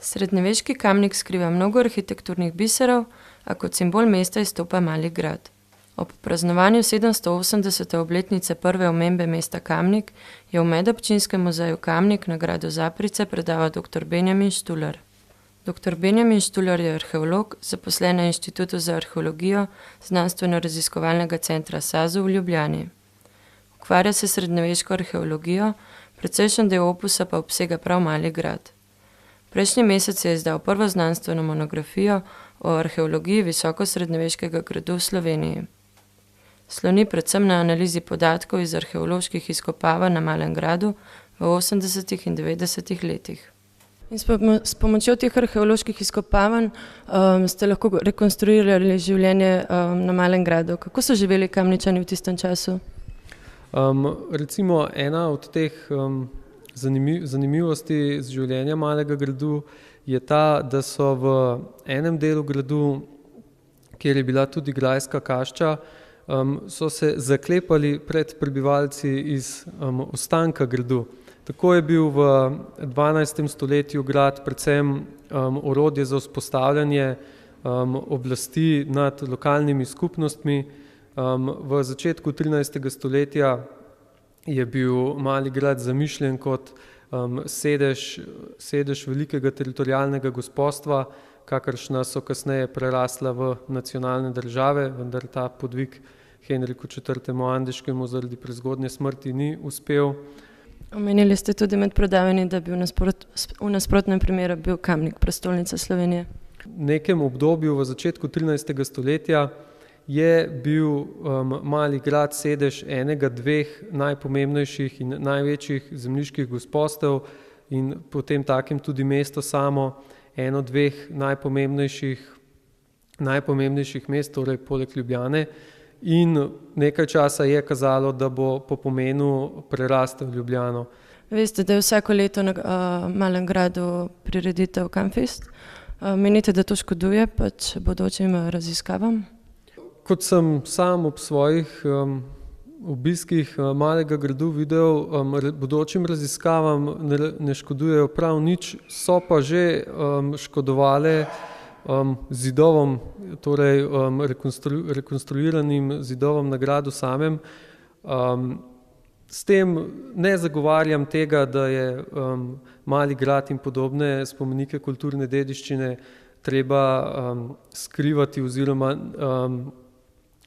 Srednjeveški Kamnik skriva mnogo arhitekturnih biserov, a kot simbol mesta izstopa Mali grad. Ob praznovanju 780. obletnice prve omembe mesta Kamnik je v Medobčinskem muzeju Kamnik na gradu Zaprice predaval dr. Benjamin Štular. Dr. Benjamin Štular je arheolog, zaposlen na Inštitutu za arheologijo Znanstveno-raziskovalnega centra SAZU v Ljubljani. Ukvarja se s srednjeveško arheologijo, precejšen del opusa pa obsega prav Mali grad. Prejšnji mesec je izdal prvo znanstveno monografijo o arheologiji visoko-srednjeveškega gradu v Sloveniji. Sloni predvsem na analizi podatkov iz arheoloških izkopavanj na Malem gradu v 80. in 90. letih. In s pomočjo teh arheoloških izkopavanj ste lahko rekonstruirali življenje na Malem gradu. Kako so živeli Kamničani v tistem času? Recimo ena od teh zanimivosti z življenja Malega gradu je ta, da so v enem delu gradu, kjer je bila tudi grajska kašča, so se zaklepali pred prebivalci iz ostanka gradu. Tako je bil v 12. stoletju grad predvsem orodje za vzpostavljanje oblasti nad lokalnimi skupnostmi. V začetku 13. stoletja je bil Mali grad zamišljen kot sedež velikega teritorialnega gospodstva, kakršna so kasneje prerasla v nacionalne države, vendar ta podvig Henriku IV. Andeškemu zaradi prezgodnje smrti ni uspel. Omenili ste tudi med predavanji, da bi v nasprotnem primeru bil Kamnik prestolnica Slovenije. V nekem obdobju v začetku 13. stoletja je bil Mali grad sedež enega dveh najpomembnejših in največjih zemljiških gospodstev in potem takim tudi mesto samo eno dveh najpomembnejših mest, torej poleg Ljubljane. In nekaj časa je kazalo, da bo po pomenu prerastel Ljubljano. Veste, da je vsako leto na Malem gradu prireditev Kamfest. Menite, da to škoduje pač bodočim raziskavam? Kot sem sam ob svojih obiskih Malega gradu videl, bodočim raziskavam ne škodujejo prav nič, so pa že škodovale zidovom, torej rekonstruiranim zidovom na gradu samem. S tem ne zagovarjam tega, da je Mali grad in podobne spomenike kulturne dediščine treba skrivati oziroma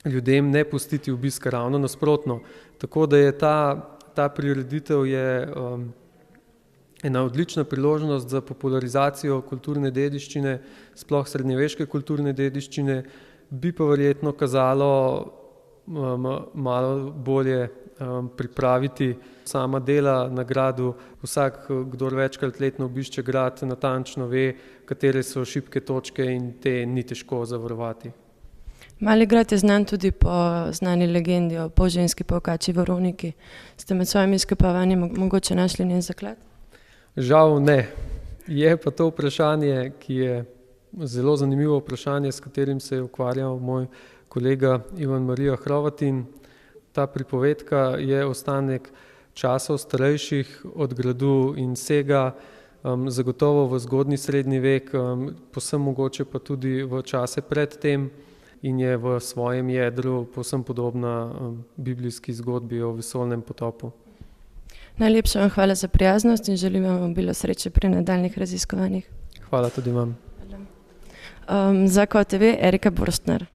ljudem ne pustiti obiska, ravno nasprotno. Tako da je ta prireditev je ena odlična priložnost za popularizacijo kulturne dediščine, sploh srednjeveške kulturne dediščine, bi pa verjetno kazalo malo bolje pripraviti sama dela na gradu. Vsak, kdor večkrat letno obišče grad, natančno ve, katere so šibke točke in te ni težko zavarovati. Mali grad je znan tudi po znani legendi o polženski polkači Veroniki. Ste med svojimi izkopavanji mogoče našli njen zaklad? Žal ne. Je pa to vprašanje, ki je zelo zanimivo vprašanje, s katerim se je ukvarjal moj kolega Ivan Marija Hrovatin. Ta pripovedka je ostanek časov starejših od gradu in sega zagotovo v zgodnji srednji vek, povsem mogoče pa tudi v čase pred tem in je v svojem jedru povsem podobna biblijski zgodbi o vesoljnem potopu. Najlepša vam hvala za prijaznost in želim vam obilo sreče pri nadaljnjih raziskovanjih. Hvala tudi vam. Za KOTV Erika Borštner.